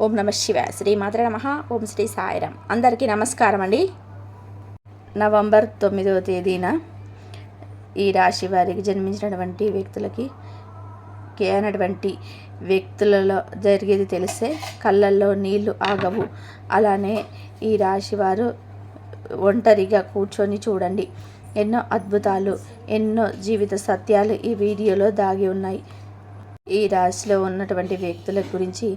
ఓం నమ శివాయ. శ్రీ మాత్రే నమః. ఓం శ్రీ సాయిరాం. అందరికీ నమస్కారం అండి. నవంబర్ 9వ తేదీన ఈ రాశి వారికి జన్మించినటువంటి వ్యక్తులకి అయినటువంటి వ్యక్తులలో జరిగేది తెలిస్తే కళ్ళల్లో నీళ్లు ఆగవు. అలానే ఈ రాశి వారు ఒంటరిగా కూర్చొని చూడండి. ఎన్నో అద్భుతాలు, ఎన్నో జీవిత సత్యాలు ఈ వీడియోలో దాగి ఉన్నాయి. ఈ రాశిలో ఉన్నటువంటి వ్యక్తుల గురించి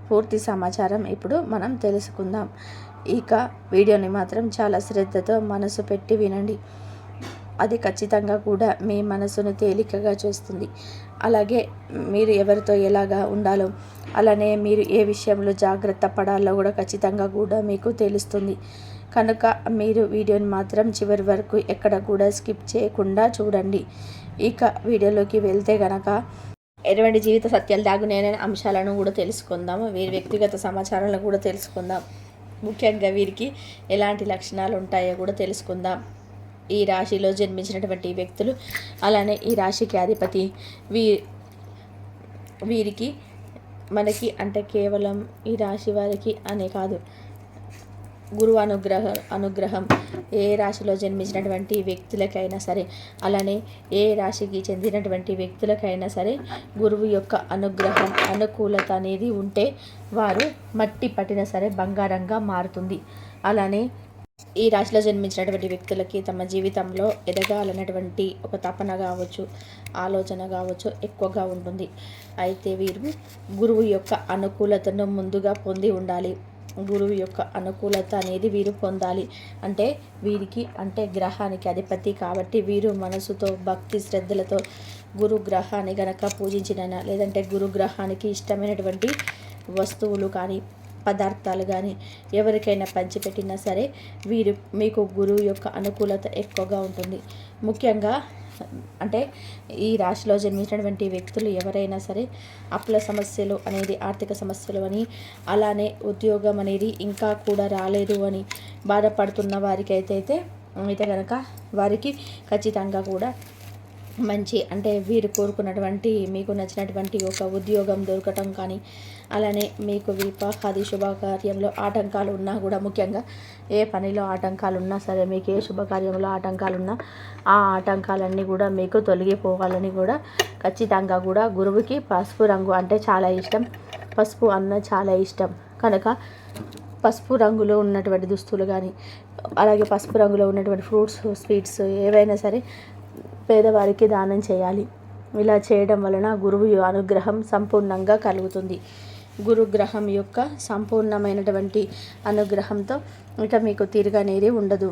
పూర్తి సమాచారం ఇప్పుడు మనం తెలుసుకుందాం. ఇక వీడియోని మాత్రం చాలా శ్రద్ధతో మనసు పెట్టి వినండి. అది ఖచ్చితంగా కూడా మీ మనసును తేలికగా చేస్తుంది. అలాగే మీరు ఎవరితో ఎలాగా ఉండాలో, అలానే మీరు ఏ విషయంలో జాగ్రత్త పడాలో కూడా ఖచ్చితంగా కూడా మీకు తెలుస్తుంది. కనుక మీరు వీడియోని మాత్రం చివరి వరకు ఎక్కడ కూడా స్కిప్ చేయకుండా చూడండి. ఇక వీడియోలోకి వెళ్తే గనక ఎటువంటి జీవిత సత్యాలు దాగునే అంశాలను కూడా తెలుసుకుందాము. వీరి వ్యక్తిగత సమాచారాలను కూడా తెలుసుకుందాం. ముఖ్యంగా వీరికి ఎలాంటి లక్షణాలు ఉంటాయో కూడా తెలుసుకుందాం. ఈ రాశిలో జన్మించినటువంటి వ్యక్తులు, అలానే ఈ రాశికి అధిపతి వీరికి మనకి అంటే కేవలం ఈ రాశి వారికి అనే కాదు, గురువు అనుగ్రహం ఏ రాశిలో జన్మించినటువంటి వ్యక్తులకైనా సరే, అలానే ఏ రాశికి చెందినటువంటి వ్యక్తులకైనా సరే గురువు యొక్క అనుగ్రహం, అనుకూలత అనేది ఉంటే వారు మట్టి పట్టిన సరే బంగారంగా మారుతుంది. అలానే ఈ రాశిలో జన్మించినటువంటి వ్యక్తులకి తమ జీవితంలో ఎదగాలన్నటువంటి ఒక తపన కావచ్చు, ఆలోచన కావచ్చు ఎక్కువగా ఉంటుంది. అయితే వీరు గురువు యొక్క అనుకూలతను ముందుగా పొంది ఉండాలి. గురువు యొక్క అనుకూలత అనేది వీరు పొందాలి. అంటే వీరికి అంటే గ్రహానికి అధిపతి కాబట్టి వీరు మనసుతో భక్తి శ్రద్ధలతో గురు గ్రహాన్ని గనక పూజించిన, లేదంటే గురు గ్రహానికి ఇష్టమైనటువంటి వస్తువులు కానీ పదార్థాలు కానీ ఎవరికైనా పంచిపెట్టినా సరే మీకు గురువు యొక్క అనుకూలత ఎక్కువగా ఉంటుంది. ముఖ్యంగా అంటే ఈ రాశిలో జన్మించినటువంటి వ్యక్తులు ఎవరైనా సరే అప్పుల సమస్యలు అనేది, ఆర్థిక సమస్యలు అని, అలానే ఉద్యోగం అనేది ఇంకా కూడా రాలేదు అని బాధపడుతున్న వారికి అయితే కనుక వారికి ఖచ్చితంగా కూడా మంచి అంటే వీరు కోరుకున్నటువంటి మీకు నచ్చినటువంటి ఒక ఉద్యోగం దొరకటం కానీ, అలానే మీకు వివాహాది శుభకార్యంలో ఆటంకాలు ఉన్నా కూడా, ముఖ్యంగా ఏ పనిలో ఆటంకాలు ఉన్నా సరే, మీకు ఏ శుభకార్యంలో ఆటంకాలు ఉన్నా ఆ ఆటంకాలన్నీ కూడా మీకు తొలగిపోవాలని కూడా ఖచ్చితంగా కూడా గురువుకి పసుపు రంగు అంటే చాలా ఇష్టం. పసుపు అన్న చాలా ఇష్టం కనుక పసుపు రంగులో ఉన్నటువంటి దుస్తులు కానీ, అలాగే పసుపు రంగులో ఉన్నటువంటి ఫ్రూట్స్, స్వీట్స్ ఏవైనా సరే పేదవారికి దానం చేయాలి. ఇలా చేయడం వలన గురువు అనుగ్రహం సంపూర్ణంగా కలుగుతుంది. గురుగ్రహం యొక్క సంపూర్ణమైనటువంటి అనుగ్రహంతో ఇక మీకు తిరగనేది ఉండదు.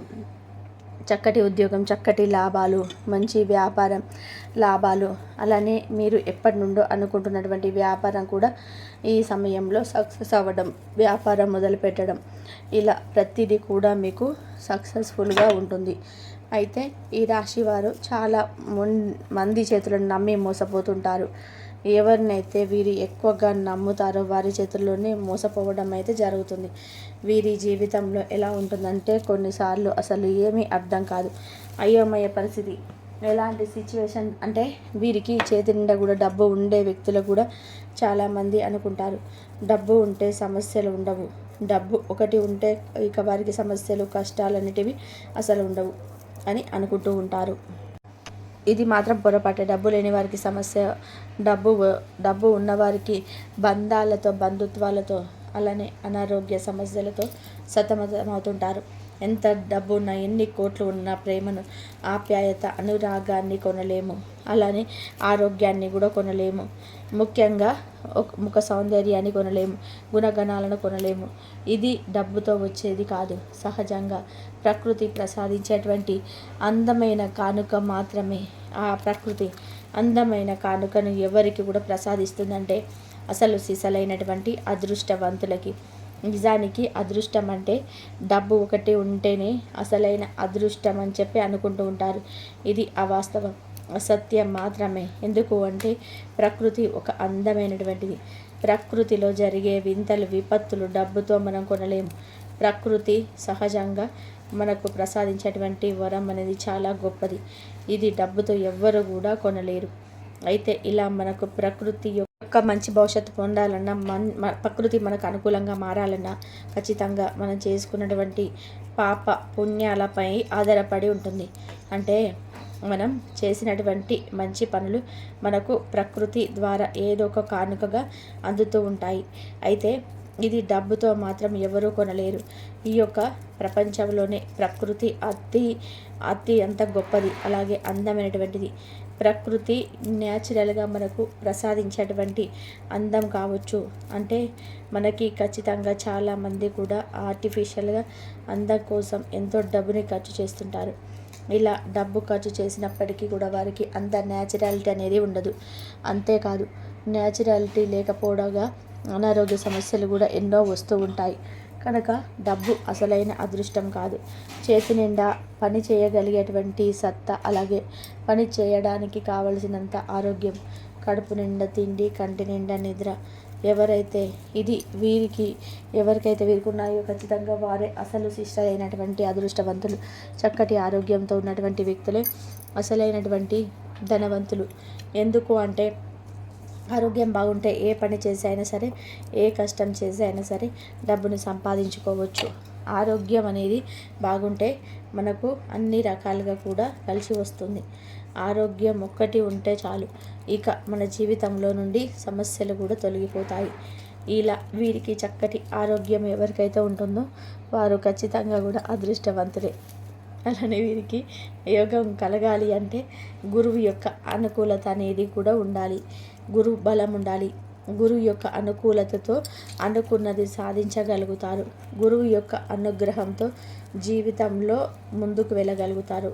చక్కటి ఉద్యోగం, చక్కటి లాభాలు, మంచి వ్యాపారం లాభాలు, అలానే మీరు ఎప్పటి నుండో అనుకుంటున్నటువంటి వ్యాపారం కూడా ఈ సమయంలో సక్సెస్ అవ్వడం, వ్యాపారం మొదలుపెట్టడం, ఇలా ప్రతిదీ కూడా మీకు సక్సెస్ఫుల్గా ఉంటుంది. అయితే ఈ రాశి వారు చాలా మంది చేతులను నమ్మి మోసపోతుంటారు. ఎవరినైతే వీరు ఎక్కువగా నమ్ముతారో వారి చేతుల్లోనే మోసపోవడం అయితే జరుగుతుంది. వీరి జీవితంలో ఎలా ఉంటుందంటే కొన్నిసార్లు అసలు ఏమీ అర్థం కాదు, అయోమయ పరిస్థితి. ఎలాంటి సిచ్యువేషన్ అంటే వీరికి చేతి నిండా కూడా డబ్బు ఉండే వ్యక్తులు కూడా చాలామంది అనుకుంటారు డబ్బు ఉంటే సమస్యలు ఉండవు, డబ్బు ఒకటి ఉంటే ఇక వారికి సమస్యలు కష్టాలు అనేటివి అసలు ఉండవు అని అనుకుంటూ ఉంటారు. ఇది మాత్రం పొరపాటే. డబ్బు లేని వారికి సమస్య, డబ్బు ఉన్నవారికి బంధాలతో, బంధుత్వాలతో, అలానే అనారోగ్య సమస్యలతో సతమతమవుతుంటారు. ఎంత డబ్బు ఉన్నా, ఎన్ని కోట్లు ఉన్నా ప్రేమను, ఆప్యాయత, అనురాగాన్ని కొనలేము. అలానే ఆరోగ్యాన్ని కూడా కొనలేము. ముఖ్యంగా ముఖ సౌందర్యాన్ని కొనలేము, గుణగణాలను కొనలేము. ఇది డబ్బుతో వచ్చేది కాదు. సహజంగా ప్రకృతి ప్రసాదించేటువంటి అందమైన కానుక మాత్రమే. ఆ ప్రకృతి అందమైన కానుకను ఎవరికి కూడా ప్రసాదిస్తుందంటే అసలు సిసలైనటువంటి అదృష్టవంతులకి. నిజానికి అదృష్టం అంటే డబ్బు ఒకటి ఉంటేనే అసలైన అదృష్టం అని చెప్పి అనుకుంటూ ఉంటారు. ఇది అవాస్తవం, అసత్యం మాత్రమే. ఎందుకు అంటే ప్రకృతి ఒక అందమైనటువంటిది. ప్రకృతిలో జరిగే వింతలు, విపత్తులు డబ్బుతో మనం కొనలేము. ప్రకృతి సహజంగా మనకు ప్రసాదించేటువంటి వరం అనేది చాలా గొప్పది. ఇది డబ్బుతో ఎవ్వరు కూడా కొనలేరు. అయితే ఇలా మనకు ప్రకృతి యొక్క యొక్క మంచి భవిష్యత్తు పొందాలన్నా ప్రకృతి మనకు అనుకూలంగా మారాలన్నా ఖచ్చితంగా మనం చేసుకున్నటువంటి పాప పుణ్యాలపై ఆధారపడి ఉంటుంది. అంటే మనం చేసినటువంటి మంచి పనులు మనకు ప్రకృతి ద్వారా ఏదో ఒక కానుకగా అందుతూ ఉంటాయి. అయితే ఇది డబ్బుతో మాత్రం ఎవరూ కొనలేరు. ఈ యొక్క ప్రపంచంలోనే ప్రకృతి అతి అంత గొప్పది, అలాగే అందమైనటువంటిది. ప్రకృతి న్యాచురల్గా మనకు ప్రసాదించేటువంటి అందం కావచ్చు. అంటే మనకి ఖచ్చితంగా చాలామంది కూడా ఆర్టిఫిషియల్గా అందం కోసం ఎంతో డబ్బుని ఖర్చు చేస్తుంటారు. ఇలా డబ్బు ఖర్చు చేసినప్పటికీ కూడా వారికి అంత న్యాచురాలిటీ అనేది ఉండదు. అంతేకాదు, న్యాచురాలిటీ లేకపోవడంగా అనారోగ్య సమస్యలు కూడా ఎన్నో వస్తూ ఉంటాయి. కనుక డబ్బు అసలైన అదృష్టం కాదు. చేతి నిండా పని చేయగలిగేటువంటి సత్తా, అలాగే పని చేయడానికి కావలసినంత ఆరోగ్యం, కడుపు నిండా తిండి, కంటి నిండా నిద్ర ఎవరికైతే వీరికి ఉన్నాయో ఖచ్చితంగా వారే అసలు శిష్టైనటువంటి అదృష్టవంతులు. చక్కటి ఆరోగ్యంతో ఉన్నటువంటి వ్యక్తులే అసలైనటువంటి ధనవంతులు. ఎందుకు అంటే ఆరోగ్యం బాగుంటే ఏ పని చేసి అయినా సరే, ఏ కష్టం చేసి అయినా సరే డబ్బును సంపాదించుకోవచ్చు. ఆరోగ్యం అనేది బాగుంటే మనకు అన్ని రకాలుగా కూడా కలిసి వస్తుంది. ఆరోగ్యం ఒక్కటి ఉంటే చాలు, ఇక మన జీవితంలో నుండి సమస్యలు కూడా తొలగిపోతాయి. ఇలా వీరికి చక్కటి ఆరోగ్యం ఎవరికైతే ఉంటుందో వారు ఖచ్చితంగా కూడా అదృష్టవంతులే. అలానే వీరికి యోగం కలగాలి అంటే గురువు యొక్క అనుకూలత అనేది కూడా ఉండాలి. గురువు బలం ఉండాలి. గురువు యొక్క అనుకూలతతో అనుకున్నది సాధించగలుగుతారు. గురువు యొక్క అనుగ్రహంతో జీవితంలో ముందుకు వెళ్ళగలుగుతారు.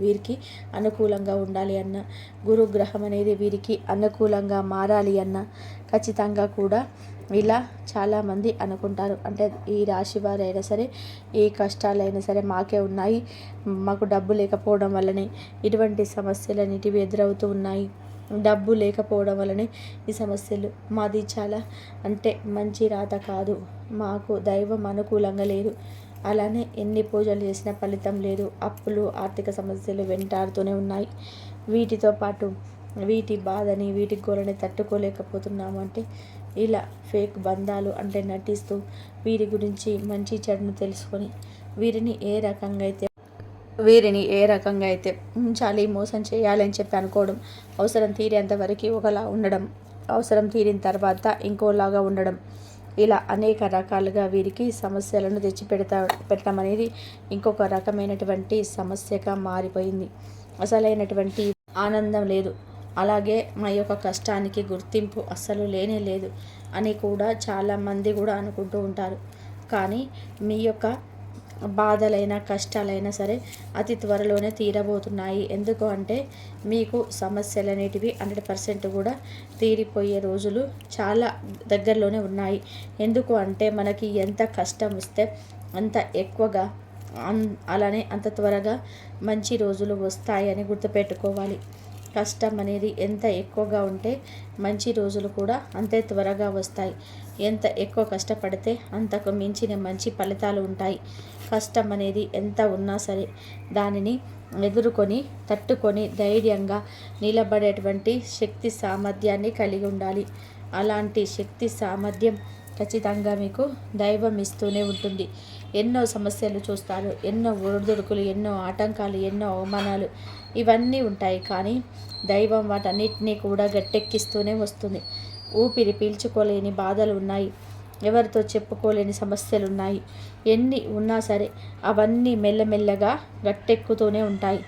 వీరికి అనుకూలంగా ఉండాలి అన్న, గురుగ్రహం అనేది వీరికి అనుకూలంగా మారాలి అన్న ఖచ్చితంగా కూడా ఇలా చాలామంది అనుకుంటారు. అంటే ఈ రాశి వారైనా సరే, ఏ కష్టాలైనా సరే మాకే ఉన్నాయి, మాకు డబ్బు లేకపోవడం వల్లనే ఇటువంటి సమస్యలన్నిటివి ఎదురవుతూ ఉన్నాయి, డబ్బు లేకపోవడం వల్లనే ఈ సమస్యలు, మాది చాలా అంటే మంచి రాత కాదు, మాకు దైవం అనుకూలంగా లేదు, అలానే ఎన్ని పూజలు చేసినా ఫలితం లేదు, అప్పులు, ఆర్థిక సమస్యలు వెంటాడుతూనే ఉన్నాయి, వీటితో పాటు వీటి బాధని, వీటి గోలని తట్టుకోలేకపోతున్నాము అంటే ఇలా ఫేక్ బంధాలు అంటే నటిస్తూ వీరి గురించి మంచి చెడును తెలుసుకొని వీరిని ఏ రకంగా అయితే ఉంచాలి, మోసం చేయాలని చెప్పి అనుకోవడం, అవసరం తీరేంత వరకు ఒకలా ఉండడం, అవసరం తీరిన తర్వాత ఇంకోలాగా ఉండడం, ఇలా అనేక రకాలుగా వీరికి సమస్యలను పెట్టడం అనేది ఇంకొక రకమైనటువంటి సమస్యగా మారిపోయింది. అసలైనటువంటి ఆనందం లేదు, అలాగే మా యొక్క కష్టానికి గుర్తింపు అస్సలు లేనే లేదు అని కూడా చాలామంది కూడా అనుకుంటూ ఉంటారు. కానీ మీ యొక్క బాధలైనా కష్టాలైనా సరే అతి త్వరలోనే తీరబోతున్నాయి. ఎందుకు అంటే మీకు సమస్యలు అనేటివి 100% కూడా తీరిపోయే రోజులు చాలా దగ్గరలోనే ఉన్నాయి. ఎందుకు అంటే మనకి ఎంత కష్టం వస్తే అంత ఎక్కువగా అలానే అంత త్వరగా మంచి రోజులు వస్తాయని గుర్తుపెట్టుకోవాలి. కష్టం అనేది ఎంత ఎక్కువగా ఉంటే మంచి రోజులు కూడా అంతే త్వరగా వస్తాయి. ఎంత ఎక్కువ కష్టపడితే అంతకు మించిన మంచి ఫలితాలు ఉంటాయి. కష్టం అనేది ఎంత ఉన్నా సరే దానిని ఎదుర్కొని తట్టుకొని ధైర్యంగా నిలబడేటువంటి శక్తి సామర్థ్యాన్ని కలిగి ఉండాలి. అలాంటి శక్తి సామర్థ్యం ఖచ్చితంగా మీకు దైవం ఇస్తూనే ఉంటుంది. ఎన్నో సమస్యలు చూస్తారు, ఎన్నో ఒడిదుడుకులు, ఎన్నో ఆటంకాలు, ఎన్నో అవమానాలు ఇవన్నీ ఉంటాయి. కానీ దైవం వాటన్నిటినీ కూడా గట్టెక్కిస్తూనే వస్తుంది. ఊపిరి పీల్చుకోలేని బాధలు ఉన్నాయి, ఎవరితో చెప్పుకోలేని సమస్యలు ఉన్నాయి, ఎన్ని ఉన్నా సరే అవన్నీ మెల్లమెల్లగా గట్టెక్కుతూనే ఉంటాయి.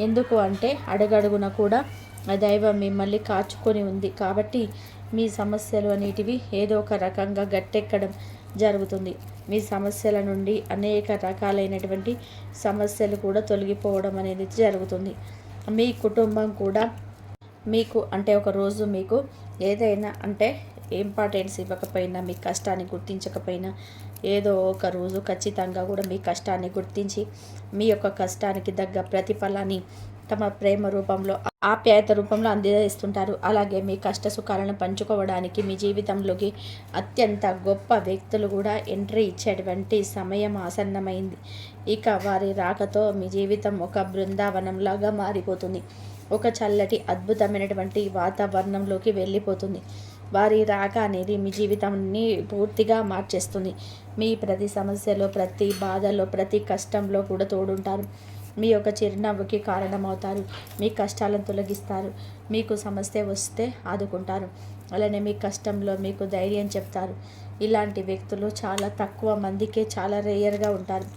ఎందుకు అంటే అడుగడుగున కూడా ఆ దైవం మిమ్మల్ని కాచుకొని ఉంది కాబట్టి మీ సమస్యలు అనేటివి ఏదో ఒక రకంగా గట్టెక్కడం జరుగుతుంది. మీ సమస్యల నుండి అనేక రకాలైనటువంటి సమస్యలు కూడా తొలగిపోవడం అనేది జరుగుతుంది. మీ కుటుంబం కూడా మీకు అంటే ఒకరోజు మీకు ఏదైనా అంటే ఇంపార్టెన్స్ ఇవ్వకపోయినా, మీ కష్టాన్ని గుర్తించకపోయినా ఏదో ఒక రోజు ఖచ్చితంగా కూడా మీ కష్టాన్ని గుర్తించి మీ యొక్క కష్టానికి తగ్గ ప్రతిఫలాన్ని తమ ప్రేమ రూపంలో, ఆప్యాయత రూపంలో అందజేస్తుంటారు. అలాగే మీ కష్ట సుఖాలను పంచుకోవడానికి మీ జీవితంలోకి అత్యంత గొప్ప వ్యక్తులు కూడా ఎంట్రీ ఇచ్చేటువంటి సమయం ఆసన్నమైంది. ఇక వారి రాకతో మీ జీవితం ఒక బృందావనంలాగా మారిపోతుంది. ఒక చల్లటి అద్భుతమైనటువంటి వాతావరణంలోకి వెళ్ళిపోతుంది. వారి రాక అనేది మీ జీవితాన్ని పూర్తిగా మార్చేస్తుంది. మీ ప్రతి సమస్యలో, ప్రతి బాధలో, ప్రతి కష్టంలో కూడా తోడుంటారు. మీ యొక్క చిరునవ్వుకి కారణమవుతారు. మీ కష్టాలను తొలగిస్తారు. మీకు సమస్య వస్తే ఆదుకుంటారు. అలానే మీ కష్టంలో మీకు ధైర్యం చెప్తారు. ఇలాంటి వ్యక్తులు చాలా తక్కువ మందికే, చాలా రేయర్గా ఉంటారు.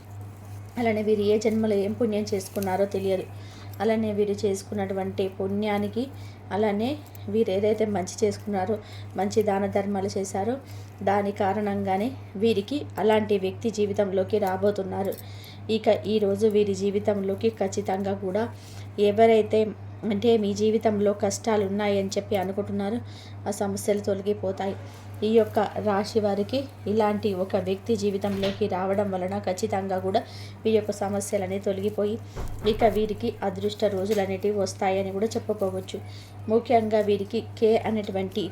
అలానే వీరు ఏ జన్మలో ఏం పుణ్యం చేసుకున్నారో తెలియదు. అలానే వీరు చేసుకున్నటువంటి పుణ్యానికి, అలానే వీరు ఏదైతే మంచి చేసుకున్నారో, మంచి దాన ధర్మాలు చేశారో దాని కారణంగానే వీరికి అలాంటి వ్యక్తి జీవితంలోకి రాబోతున్నారు. ఇక ఈరోజు వీరి జీవితంలోకి ఖచ్చితంగా కూడా ఎవరైతే అంటే మీ జీవితంలో కష్టాలు ఉన్నాయని చెప్పి అనుకుంటున్నారో ఆ సమస్యలు తొలగిపోతాయి. ఈ యొక్క రాశి వారికి ఇలాంటి ఒక వ్యక్తి జీవితంలోకి రావడం వలన ఖచ్చితంగా కూడా వీరి యొక్క సమస్యలన్నీ తొలగిపోయి ఇక వీరికి అదృష్ట రోజులు అనేటివి వస్తాయని కూడా చెప్పుకోవచ్చు. ముఖ్యంగా వీరికి కే అనేటువంటి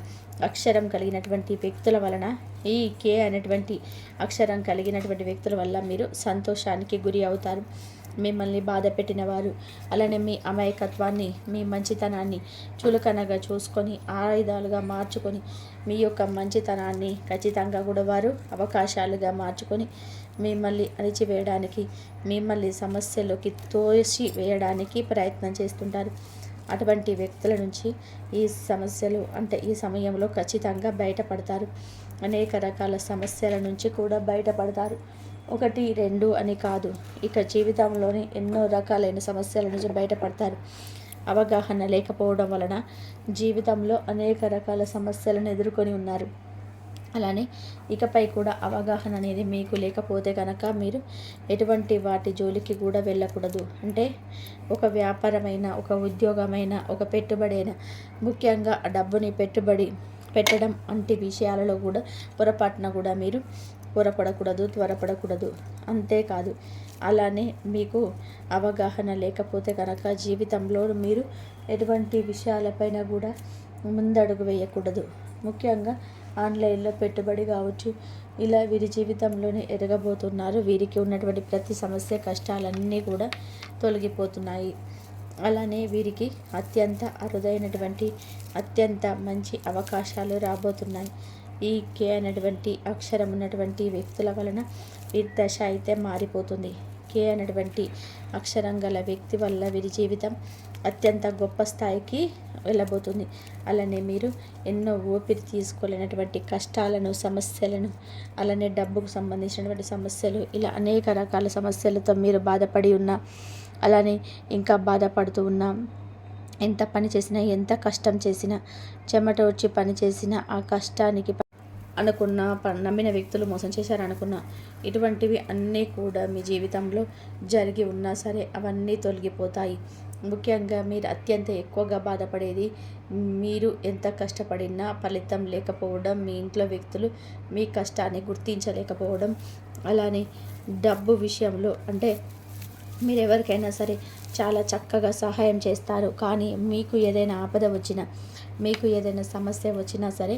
అక్షరం కలిగినటువంటి వ్యక్తుల వలన, ఈ కే అనేటువంటి అక్షరం కలిగినటువంటి వ్యక్తుల వల్ల మీరు సంతోషానికి గురి అవుతారు. మిమ్మల్ని బాధ పెట్టిన వారు, అలానే మీ అమాయకత్వాన్ని, మీ మంచితనాన్ని చులకనగా చూసుకొని ఆయుధాలుగా మార్చుకొని మీ యొక్క మంచితనాన్ని ఖచ్చితంగా కూడా వారు అవకాశాలుగా మార్చుకొని మిమ్మల్ని అణిచివేయడానికి, మిమ్మల్ని సమస్యలోకి తోసి వేయడానికి ప్రయత్నం చేస్తుంటారు. అటువంటి వ్యక్తుల నుంచి ఈ సమస్యలు అంటే ఈ సమయంలో ఖచ్చితంగా బయటపడతారు. అనేక రకాల సమస్యల నుంచి కూడా బయటపడతారు. 1, 2 అని కాదు, ఇక జీవితంలోని ఎన్నో రకాలైన సమస్యల నుంచి బయటపడతారు. అవగాహన లేకపోవడం వలన జీవితంలో అనేక రకాల సమస్యలను ఎదుర్కొని ఉన్నారు. అలానే ఇకపై కూడా అవగాహన అనేది మీకు లేకపోతే కనుక మీరు ఎటువంటి వాటి జోలికి కూడా వెళ్ళకూడదు. అంటే ఒక వ్యాపారమైన, ఒక ఉద్యోగమైన, ఒక పెట్టుబడి అయినా, ముఖ్యంగా డబ్బుని పెట్టుబడి పెట్టడం వంటి విషయాలలో కూడా పొరపాటున కూడా మీరు త్వరపడకూడదు. అంతేకాదు, అలానే మీకు అవగాహన లేకపోతే కనుక జీవితంలో మీరు ఎటువంటి విషయాలపైన కూడా ముందడుగు వేయకూడదు. ముఖ్యంగా ఆన్లైన్లో పెట్టుబడి కావచ్చు, ఇలా వీరి జీవితంలోనే ఎదగబోతున్నారు. వీరికి ఉన్నటువంటి ప్రతి సమస్య, కష్టాలన్నీ కూడా తొలగిపోతున్నాయి. అలానే వీరికి అత్యంత అరుదైనటువంటి, అత్యంత మంచి అవకాశాలు రాబోతున్నాయి. ఈ కే అనేటువంటి అక్షరం ఉన్నటువంటి వ్యక్తుల వలన వీరి దశ అయితే మారిపోతుంది. కే అనేటువంటి అక్షరం గల వ్యక్తి వల్ల వీరి జీవితం అత్యంత గొప్ప స్థాయికి వెళ్ళబోతుంది. అలానే మీరు ఎన్నో ఊపిరి తీసుకోలేనటువంటి కష్టాలను, సమస్యలను, అలానే డబ్బుకు సంబంధించినటువంటి సమస్యలు, ఇలా అనేక రకాల సమస్యలతో మీరు బాధపడి ఉన్నా, అలానే ఇంకా బాధపడుతూ ఉన్నా, ఎంత పని చేసినా, ఎంత కష్టం చేసినా, చెమట వచ్చి పని చేసినా, ఆ కష్టానికి అనుకున్న నమ్మిన వ్యక్తులు మోసం చేశారనుకున్న ఇటువంటివి అన్నీ కూడా మీ జీవితంలో జరిగి ఉన్నా సరే అవన్నీ తొలగిపోతాయి. ముఖ్యంగా మీరు అత్యంత ఎక్కువగా బాధపడేది మీరు ఎంత కష్టపడినా ఫలితం లేకపోవడం, మీ ఇంట్లో వ్యక్తులు మీ కష్టాన్ని గుర్తించలేకపోవడం, అలానే డబ్బు విషయంలో అంటే మీరు ఎవరికైనా సరే చాలా చక్కగా సహాయం చేస్తారు. కానీ మీకు ఏదైనా ఆపద వచ్చినా, మీకు ఏదైనా సమస్య వచ్చినా సరే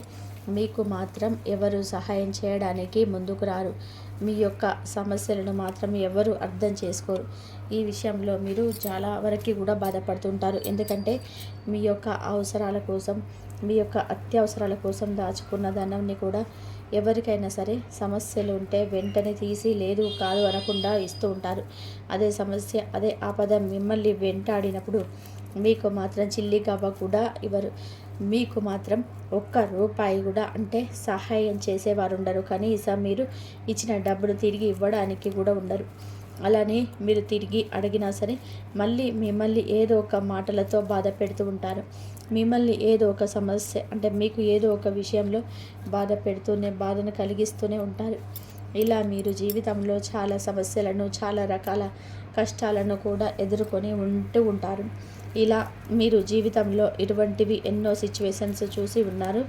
మీకు మాత్రం ఎవరు సహాయం చేయడానికి ముందుకు రారు. మీ యొక్క సమస్యలను మాత్రం ఎవరు అర్థం చేసుకోరు. ఈ విషయంలో మీరు చాలా వరకు కూడా బాధపడుతుంటారు. ఎందుకంటే మీ యొక్క అవసరాల కోసం, మీ యొక్క అత్యవసరాల కోసం దాచుకున్న ధనాన్ని కూడా ఎవరికైనా సరే సమస్యలు ఉంటే వెంటనే తీసి లేదు కాదు అనకుండా ఇస్తూ ఉంటారు. అదే సమస్య, అదే ఆపద మిమ్మల్ని వెంటాడినప్పుడు మీకు మాత్రం చిల్లి గవ్వ కూడా ఇవ్వరు. మీకు మాత్రం ₹1 కూడా అంటే సహాయం చేసేవారు ఉండరు. కనీసం మీరు ఇచ్చిన డబ్బును తిరిగి ఇవ్వడానికి కూడా ఉండరు. అలానే మీరు తిరిగి అడిగినా సరే మళ్ళీ మిమ్మల్ని ఏదో ఒక మాటలతో బాధ పెడుతూ ఉంటారు. మిమ్మల్ని ఏదో ఒక సమస్య అంటే మీకు ఏదో ఒక విషయంలో బాధను కలిగిస్తూనే ఉంటారు. ఇలా మీరు జీవితంలో చాలా సమస్యలను, చాలా రకాల కష్టాలను కూడా ఎదుర్కొని ఉంటారు. ఇలా మీరు జీవితంలో ఇటువంటివి ఎన్నో సిచ్యువేషన్స్ చూసి ఉన్నారు.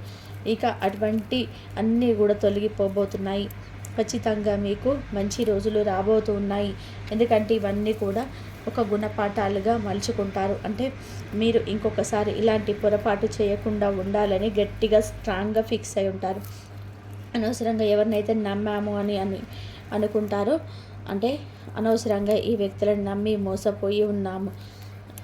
ఇక అటువంటి అన్నీ కూడా తొలగిపోబోతున్నాయి. ఖచ్చితంగా మీకు మంచి రోజులు రాబోతూ ఉన్నాయి. ఎందుకంటే ఇవన్నీ కూడా ఒక గుణపాఠాలుగా మలుచుకుంటారు. అంటే మీరు ఇంకొకసారి ఇలాంటి పొరపాటు చేయకుండా ఉండాలని గట్టిగా స్ట్రాంగ్గా ఫిక్స్ అయి ఉంటారు. అనవసరంగా ఎవరినైతే నమ్మాము అని అనుకుంటారో, అంటే అనవసరంగా ఈ వ్యక్తులను నమ్మి మోసపోయి ఉన్నాము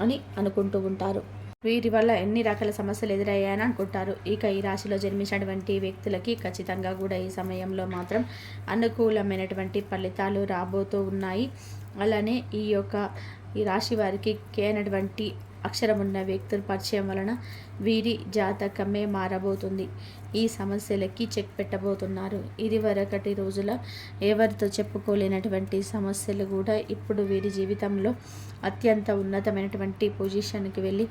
అని అనుకుంటూ ఉంటారు. వీరి వల్ల ఎన్ని రకాల సమస్యలు ఎదురయ్యాయని అనుకుంటారు. ఇక ఈ రాశిలో జన్మించినటువంటి వ్యక్తులకి ఖచ్చితంగా కూడా ఈ సమయంలో మాత్రం అనుకూలమైనటువంటి ఫలితాలు రాబోతూ ఉన్నాయి. అలానే ఈ రాశి వారికి కే అనేటువంటి అక్షరం ఉన్న వ్యక్తుల పరిచయం వలన వీరి జాతకమే మారబోతుంది. ఈ సమస్యలకి చెక్ పెట్టబోతున్నారు. ఇది వరకటి రోజుల ఎవరితో చెప్పుకోలేనటువంటి సమస్యలు కూడా ఇప్పుడు వీరి జీవితంలో అత్యంత ఉన్నతమైనటువంటి పొజిషన్కి వెళ్ళి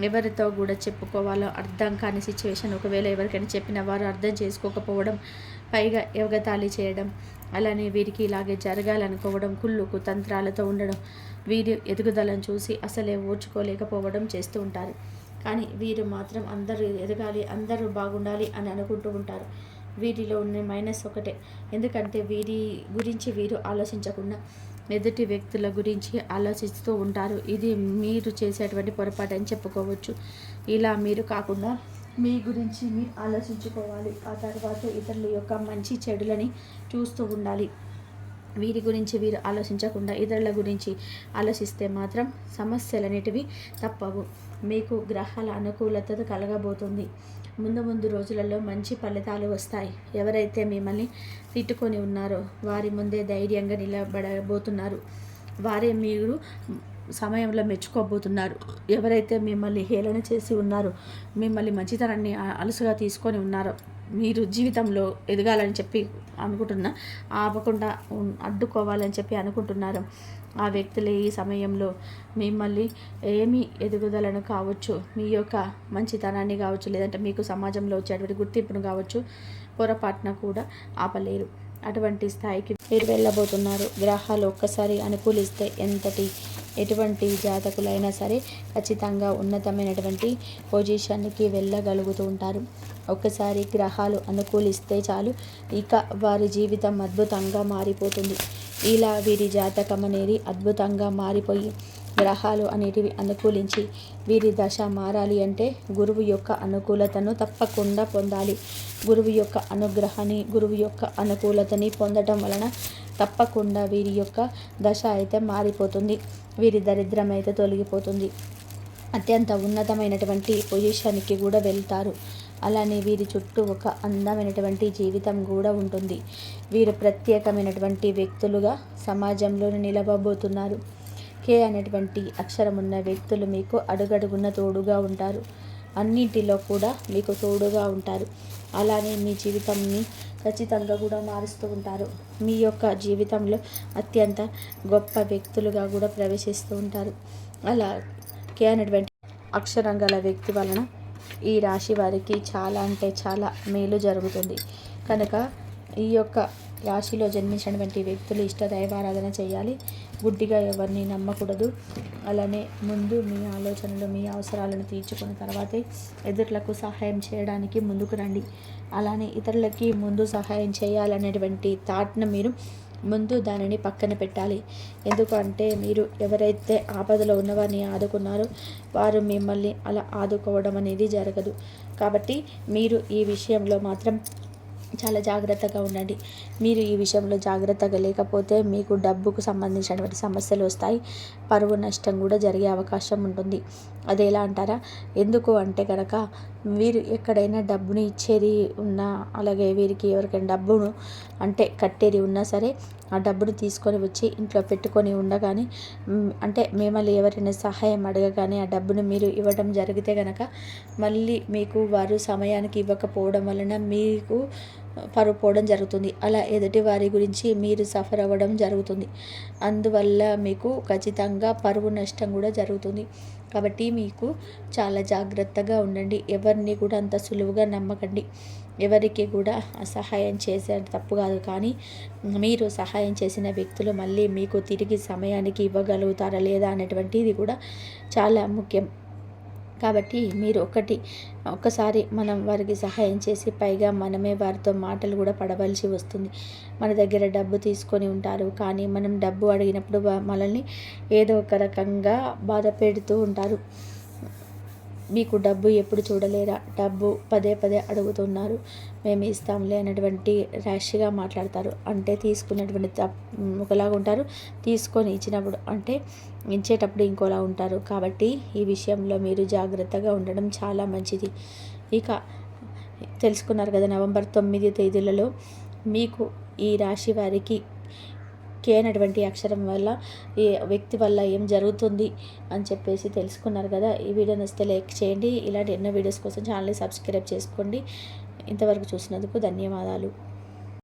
ఎవరితో కూడా చెప్పుకోవాలో అర్థం కాని సిచ్యువేషన్, ఒకవేళ ఎవరికైనా చెప్పిన వారు అర్థం చేసుకోకపోవడం, పైగా ఎగతాళి చేయడం, అలానే వీరికి ఇలాగే జరగాలనుకోవడం, కుళ్ళుకు తంత్రాలతో ఉండడం, వీరి ఎదుగుదలను చూసి అసలే ఓర్చుకోలేకపోవడం చేస్తూ ఉంటారు. కానీ వీరు మాత్రం అందరూ ఎదగాలి, అందరూ బాగుండాలి అని అనుకుంటూ ఉంటారు. వీరిలో ఉన్న మైనస్ ఒకటే, ఎందుకంటే వీరి గురించి వీరు ఆలోచించకుండా ఎదుటి వ్యక్తుల గురించి ఆలోచిస్తూ ఉంటారు. ఇది మీరు చేసేటువంటి పొరపాటు అని చెప్పుకోవచ్చు. ఇలా మీరు కాకుండా మీ గురించి మీరు ఆలోచించుకోవాలి. ఆ తర్వాత ఇతరుల యొక్క మంచి చెడులని చూస్తూ ఉండాలి. వీరి గురించి వీరు ఆలోచించకుండా ఇతరుల గురించి ఆలోచిస్తే మాత్రం సమస్యలనేటివి తప్పవు. మీకు గ్రహాల అనుకూలత కలగబోతుంది. ముందు రోజులలో మంచి ఫలితాలు వస్తాయి. ఎవరైతే మిమ్మల్ని తిట్టుకొని ఉన్నారో వారి ముందే ధైర్యంగా నిలబడబోతున్నారు. వారే మీరు సమయంలో మెచ్చుకోబోతున్నారు. ఎవరైతే మిమ్మల్ని హేళన చేసి ఉన్నారో, మిమ్మల్ని మంచితనాన్ని అలసుగా తీసుకొని ఉన్నారో, మీరు జీవితంలో ఎదగాలని చెప్పి అనుకుంటున్నా ఆపకుండా అడ్డుకోవాలని చెప్పి అనుకుంటున్నారు, ఆ వ్యక్తులు ఈ సమయంలో మిమ్మల్ని ఏమి ఎదుగుదలను కావచ్చు, మీ యొక్క మంచితనాన్ని కావచ్చు, లేదంటే మీకు సమాజంలో వచ్చేటువంటి గుర్తింపును కావచ్చు, పొరపాటున కూడా ఆపలేరు. అటువంటి స్థాయికి మీరు వెళ్ళబోతున్నారు. గ్రహాలు ఒక్కసారి అనుకూలిస్తే ఎటువంటి జాతకులైనా సరే ఖచ్చితంగా ఉన్నతమైనటువంటి పొజిషన్కి వెళ్ళగలుగుతూ ఉంటారు. ఒక్కసారి గ్రహాలు అనుకూలిస్తే చాలు, ఇక వారి జీవితం అద్భుతంగా మారిపోతుంది. ఇలా వీరి జాతకం అనేది అద్భుతంగా మారిపోయి గ్రహాలు అనేటివి అనుకూలించి వీరి దశ మారాలి అంటే గురువు యొక్క అనుకూలతను తప్పకుండా పొందాలి. గురువు యొక్క అనుగ్రహాన్ని, గురువు యొక్క అనుకూలతని పొందటం వలన తప్పకుండా వీరి యొక్క దశ అయితే మారిపోతుంది. వీరి దరిద్రం అయితే తొలగిపోతుంది. అత్యంత ఉన్నతమైనటువంటి పొజిషన్కి కూడా వెళ్తారు. అలానే వీరి చుట్టూ ఒక అందమైనటువంటి జీవితం కూడా ఉంటుంది. వీరు ప్రత్యేకమైనటువంటి వ్యక్తులుగా సమాజంలో నిలవబోతున్నారు. కే అనేటువంటి అక్షరం ఉన్న వ్యక్తులు మీకు అడుగడుగున్న తోడుగా ఉంటారు. అన్నింటిలో కూడా మీకు తోడుగా ఉంటారు. అలానే మీ జీవితాన్ని ఖచ్చితంగా కూడా మారుస్తూ ఉంటారు. మీ యొక్క జీవితంలో అత్యంత గొప్ప వ్యక్తులుగా కూడా ప్రవేశిస్తూ ఉంటారు. అలా కే అనేటువంటి అక్షరం గల వ్యక్తి వలన ఈ రాశి వారికి చాలా అంటే చాలా మేలు జరుగుతుంది. కనుక ఈ యొక్క రాశిలో జన్మించినటువంటి వ్యక్తులు ఇష్ట దైవారాధన చేయాలి. గుడ్డిగా ఎవరిని నమ్మకూడదు. అలానే ముందు మీ ఆలోచనలు, మీ అవసరాలను తీర్చుకున్న తర్వాతే ఇతరులకు సహాయం చేయడానికి ముందుకు రండి. అలానే ఇతరులకి ముందు సహాయం చేయాలనేటువంటి థాట్ను మీరు ముందు దానిని పక్కన పెట్టాలి. ఎందుకంటే మీరు ఎవరైతే ఆపదలో ఉన్నవారిని ఆదుకున్నారో వారు మిమ్మల్ని అలా ఆదుకోవడం అనేది జరగదు. కాబట్టి మీరు ఈ విషయంలో మాత్రం చాలా జాగ్రత్తగా ఉండండి. మీరు ఈ విషయంలో జాగ్రత్తగా లేకపోతే మీకు డబ్బుకు సంబంధించినటువంటి సమస్యలు వస్తాయి. పరువు నష్టం కూడా జరిగే అవకాశం ఉంటుంది. అది ఎలా అంటారా? ఎందుకు అంటే కనుక వీరు ఎక్కడైనా డబ్బుని ఇచ్చేది ఉన్నా, అలాగే వీరికి ఎవరికైనా డబ్బును అంటే కట్టేది ఉన్నా సరే ఆ డబ్బును తీసుకొని వచ్చి ఇంట్లో పెట్టుకొని ఉండగానే అంటే మిమ్మల్ని ఎవరైనా సహాయం అడగగానే ఆ డబ్బును మీరు ఇవ్వడం జరిగితే కనుక మళ్ళీ మీకు వారు సమయానికి ఇవ్వకపోవడం వలన మీకు పరువు పోవడం జరుగుతుంది. అలా ఎదుటి వారి గురించి మీరు సఫర్ అవ్వడం జరుగుతుంది. అందువల్ల మీకు ఖచ్చితంగా పరువు నష్టం కూడా జరుగుతుంది. కాబట్టి మీకు చాలా జాగ్రత్తగా ఉండండి. ఎవరిని కూడా అంత సులువుగా నమ్మకండి. ఎవరికి కూడా సహాయం చేసే తప్పు కాదు, కానీ మీరు సహాయం చేసిన వ్యక్తులు మళ్ళీ మీకు తిరిగి సమయానికి ఇవ్వగలుగుతారా లేదా అనేటువంటిది కూడా చాలా ముఖ్యం. కాబట్టి మీరు ఒక్కసారి మనం వారికి సహాయం చేసి పైగా మనమే వారితో మాటలు కూడా పడవలసి వస్తుంది. మన దగ్గర డబ్బు తీసుకొని ఉంటారు, కానీ మనం డబ్బు అడిగినప్పుడు మనల్ని ఏదో ఒక రకంగా బాధ పెడుతూ ఉంటారు. మీకు డబ్బు ఎప్పుడు చూడలేరా, డబ్బు పదే పదే అడుగుతున్నారు, మేము ఇస్తాంలే అన్నటువంటి ర్యాష్గా మాట్లాడతారు. అంటే తీసుకున్నటువంటి ఒకలాగా ఉంటారు, తీసుకొని ఇచ్చినప్పుడు అంటే ఇచ్చేటప్పుడు ఇంకోలా ఉంటారు. కాబట్టి ఈ విషయంలో మీరు జాగ్రత్తగా ఉండడం చాలా మంచిది. ఇక తెలుసుకున్నారు కదా, నవంబర్ 9 తేదీలలో మీకు ఈ రాశి వారికి కే అనేటువంటి అక్షరం వల్ల ఈ వ్యక్తి వల్ల ఏం జరుగుతుంది అని చెప్పేసి తెలుసుకున్నారు కదా. ఈ వీడియో నచ్చితే లైక్ చేయండి. ఇలాంటి ఎన్నో వీడియోస్ కోసం ఛానల్ని సబ్స్క్రైబ్ చేసుకోండి. ఇంతవరకు చూసినందుకు ధన్యవాదాలు.